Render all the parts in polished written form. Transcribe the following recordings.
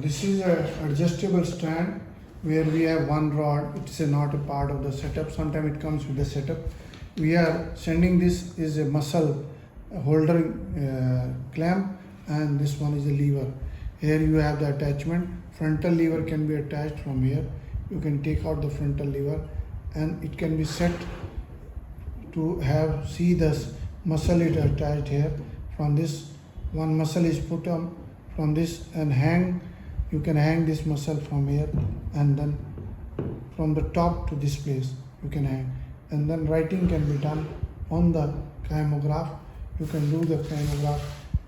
this is a adjustable stand where we have one rod. It's not a part of the setup. Sometimes it comes with the setup. We are sending this is a muscle holder clamp, and this one is a lever. Here you have the attachment. Frontal lever can be attached from here. You can take out the frontal lever and it can be set to see this muscle is attached here. From this one muscle is put on from this and you can hang this muscle from here, and then from the top to this place you can hang, and then writing can be done on the kymograph. You can do the kymograph,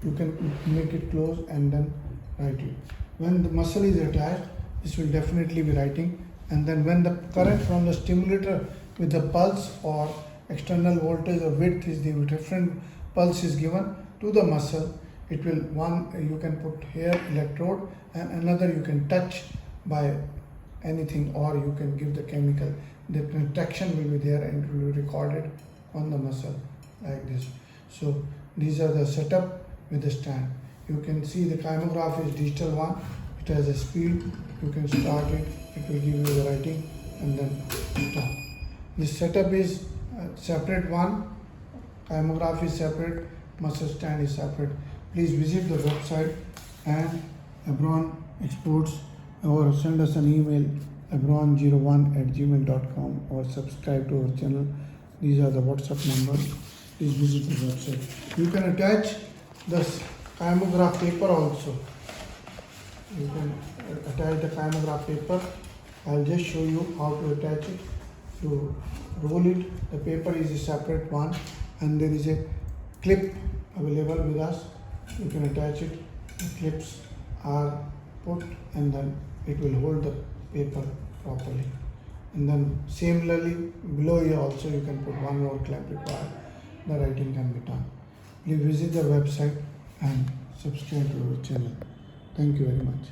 you can make it close and then write it. When the muscle is attached, this will definitely be writing, and then when the current from the stimulator with the pulse or external voltage or width is the different pulse is given to the muscle, it will you can put here electrode and another you can touch by anything, or you can give the chemical. The contraction will be there and it will be recorded on the muscle like this. So these are the setup with the stand. You can see the kymograph is digital one. It has a speed. You can start it. It will give you the writing and then stop. This setup is separate one. Kymograph is separate. Muscle stand is separate. Please visit the website and Abron Exports, or send us an email abron01@gmail.com, or subscribe to our channel. These are the WhatsApp numbers. Please visit the website. You can attach this kymograph paper also. You can attach the kymograph paper. I'll just show you how to attach it. To roll it, the paper is a separate one, and there is a clip available with us. You can attach it. The clips are put, and then it will hold the paper properly. And then similarly below here also you can put one more clamp required. The writing can be done. Please visit the website and subscribe to our channel. Thank you very much.